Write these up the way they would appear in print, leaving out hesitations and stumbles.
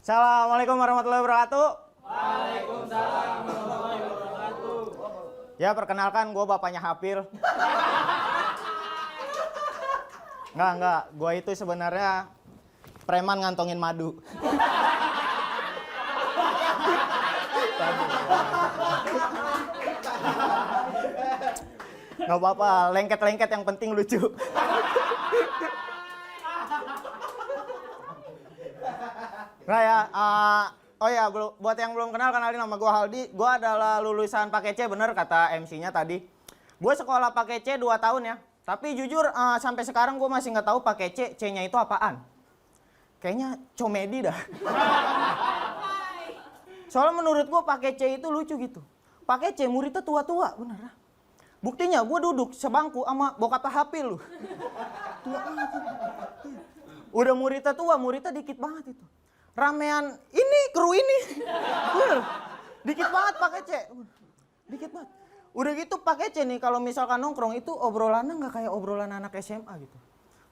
Assalamualaikum warahmatullahi wabarakatuh. Waalaikumsalam warahmatullahi wabarakatuh. Ya, perkenalkan gue bapaknya Hafil. Enggak. Gue itu sebenarnya preman ngantongin madu. Nggak apa-apa, lengket-lengket yang penting lucu. Nah ya, oh ya, buat yang belum kenal, kenalin nama gue Haldi. Gue adalah lulusan pakai C, bener kata MC-nya tadi. Gue sekolah pakai C 2 tahun ya. Tapi jujur sampai sekarang gue masih nggak tahu pakai C, C-nya itu apaan. Kayaknya comedi dah. Soalnya menurut gue pakai C itu lucu gitu. Pakai C muridnya tua-tua, bener. Buktinya gue duduk sebangku sama bokap Hafil lu. Tua banget. Udah muridnya tua, muridnya dikit banget itu. Ramean ini, kru ini. Dikit banget pakai C. Dikit banget. Udah gitu pakai C nih, kalau misalkan nongkrong itu obrolannya nggak kayak obrolan anak SMA gitu.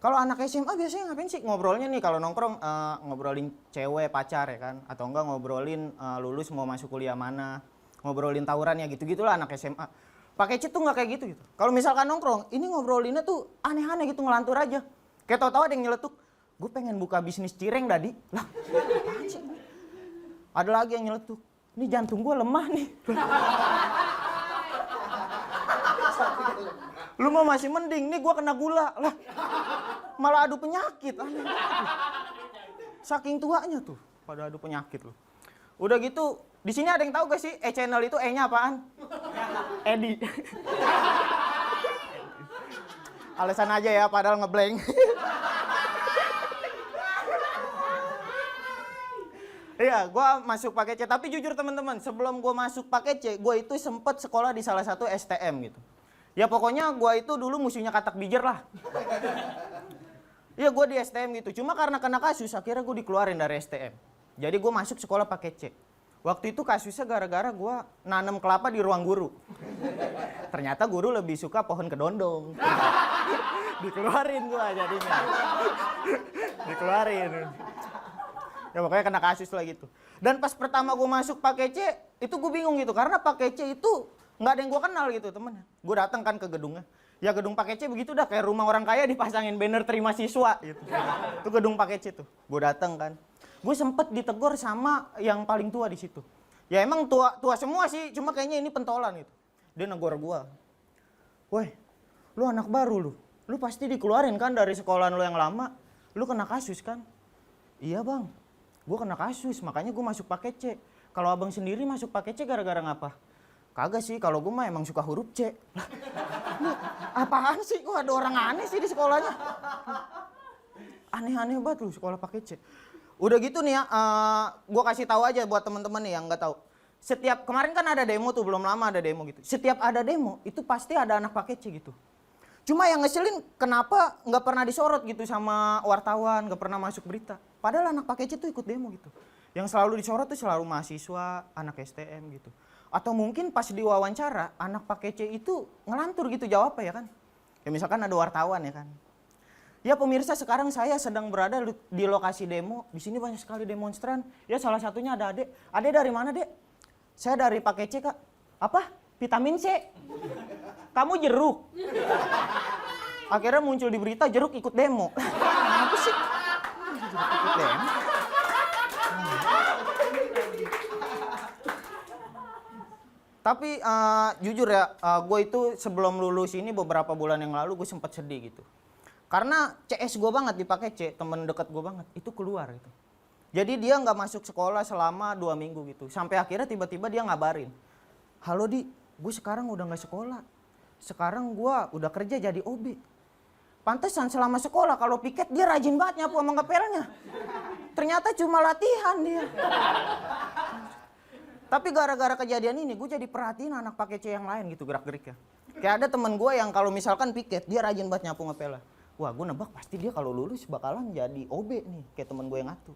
Kalau anak SMA biasanya ngapain sih ngobrolnya nih kalau nongkrong ngobrolin cewek, pacar ya kan, atau enggak ngobrolin lulus mau masuk kuliah mana, ngobrolin tawuran ya gitu-gitulah anak SMA. Pakai C tuh nggak kayak gitu. Kalau misalkan nongkrong, ini ngobrolinnya tuh aneh-aneh gitu, ngelantur aja. Kayak tahu-tahu ada yang nyeletuk, gue pengen buka bisnis cireng tadi. Lah, apaan sih? Ada lagi yang nyeletuk, ini jantung gue lemah nih. Lu mau masih mending, nih gue kena gula. Lah, malah adu penyakit. Aneh. Saking tuanya tuh, pada adu penyakit lu. Udah gitu, di sini ada yang tahu gak sih E-channel itu E-nya apaan? Edi. Alasan aja ya, padahal ngeblank. Iya, gue masuk pakai C. Tapi jujur teman-teman, sebelum gue masuk pakai C, gue itu sempet sekolah di salah satu STM gitu. Ya pokoknya gue itu dulu musuhnya katak bijer lah. Iya, gue di STM gitu. Cuma karena kena kasus, akhirnya gue dikeluarin dari STM. Jadi gue masuk sekolah pakai C. Waktu itu kasusnya gara-gara gue nanam kelapa di ruang guru. Ternyata guru lebih suka pohon kedondong. Dikeluarin gue jadinya. Dikeluarin. Ya pokoknya kena kasus lah gitu. Dan pas pertama gue masuk pakai C, itu gue bingung gitu. Karena pakai C itu nggak ada yang gue kenal gitu temennya. Gue datang kan ke gedungnya. Ya gedung pakai C begitu dah, kayak rumah orang kaya dipasangin banner terima siswa gitu. Itu gedung pakai C tuh. Gue datang kan. Gue sempet ditegur sama yang paling tua di situ. Ya emang tua semua sih, cuma kayaknya ini pentolan gitu. Dia negor gue. Woi, lu anak baru lu. Lu pasti dikeluarin kan dari sekolahan lu yang lama. Lu kena kasus kan? Iya bang, gue kena kasus, makanya gue masuk pakai C. Kalau abang sendiri masuk pakai C gara-gara ngapa? Kagak sih, kalau gue mah emang suka huruf C. Apaan sih? Kok ada orang aneh sih di sekolahnya? Aneh-aneh banget lu sekolah pakai C. Udah gitu nih ya, gue kasih tahu aja buat teman-teman nih yang nggak tahu. Setiap kemarin kan ada demo tuh, belum lama ada demo gitu. Setiap ada demo itu pasti ada anak pakai C gitu. Cuma yang ngeselin kenapa nggak pernah disorot gitu sama wartawan, nggak pernah masuk berita. Padahal anak pakai C tuh ikut demo gitu. Yang selalu disorot tuh selalu mahasiswa, anak STM gitu. Atau mungkin pas diwawancara anak pakai C itu ngelantur gitu jawab ya kan. Ya misalkan ada wartawan ya kan. Ya pemirsa, sekarang saya sedang berada di lokasi demo. Di sini banyak sekali demonstran. Ya salah satunya ada Adek. Adek dari mana, Dek? Saya dari pakai C, Kak. Apa? Vitamin C. Kamu jeruk. Akhirnya muncul di berita jeruk ikut demo. Apa sih? Jeruk ikut demo. Tapi jujur ya, gue itu sebelum lulus ini beberapa bulan yang lalu gue sempat sedih gitu. Karena CS gue banget dipakai C, temen deket gue banget, itu keluar gitu. Jadi dia nggak masuk sekolah selama 2 minggu gitu. Sampai akhirnya tiba-tiba dia ngabarin. Halo Di, gue sekarang udah nggak sekolah. Sekarang gue udah kerja jadi OB. Pantesan selama sekolah kalau piket dia rajin banget nyapu sama ngepelnya. Ternyata cuma latihan dia. Tapi gara-gara kejadian ini gue jadi perhatiin anak pakai C yang lain gitu gerak-geriknya. Kayak ada temen gue yang kalau misalkan piket dia rajin banget nyapu ngepelnya. Wah, gue nebak pasti dia kalau lulus bakalan jadi OB nih, kayak temen gue yang atu.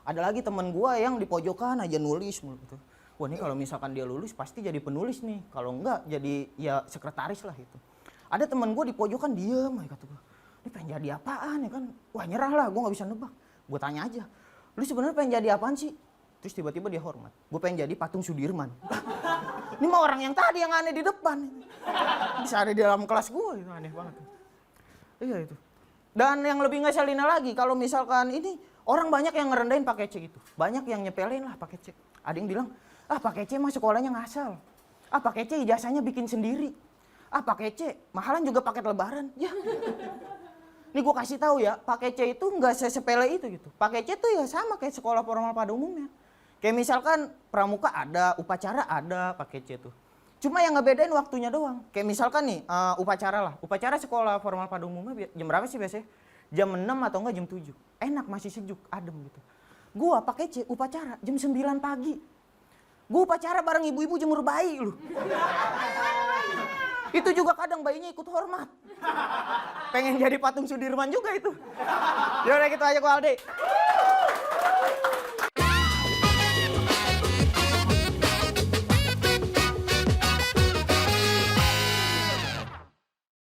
Ada lagi temen gue yang di pojokan aja nulis mulu gitu. Wah, ini kalau misalkan dia lulus pasti jadi penulis nih. Kalau enggak jadi ya sekretaris lah gitu. Ada temen gue di pojokan diem aja kata gue. Ini pengen jadi apaan ya kan? Wah, nyerah lah, gue nggak bisa nebak. Gue tanya aja, lu sebenarnya pengen jadi apaan sih? Terus tiba-tiba dia hormat. Gue pengen jadi patung Sudirman. Ini mah orang yang tadi yang aneh di depan. Bisa ada di dalam kelas gue, itu aneh banget. Iya itu. Dan yang lebih ngeselinnya lagi, kalau misalkan ini orang banyak yang ngerendahin pakai C gitu. Banyak yang nyepelin lah pakai C. Ada yang bilang, pakai C mah sekolahnya ngasal. Pakai C ijazahnya bikin sendiri. Pakai C, mahalan juga paket lebaran. Ya. Ini gue kasih tahu ya, pakai C itu nggak sesepele itu gitu. Pakai C tuh ya sama kayak sekolah formal pada umumnya. Kayak misalkan pramuka ada, upacara ada, pakai C tuh. Cuma yang ngebedain waktunya doang. Kayak misalkan nih, upacara lah. Upacara sekolah formal pada umumnya jam berapa sih biasanya? Jam 6 atau enggak jam 7. Enak, masih sejuk, adem gitu. Gua pakai C upacara jam 9 pagi. Gua upacara bareng ibu-ibu jemur bayi loh. Itu juga kadang bayinya ikut hormat. Pengen jadi patung Sudirman juga itu. Yaudah gitu aja Ko Aldi.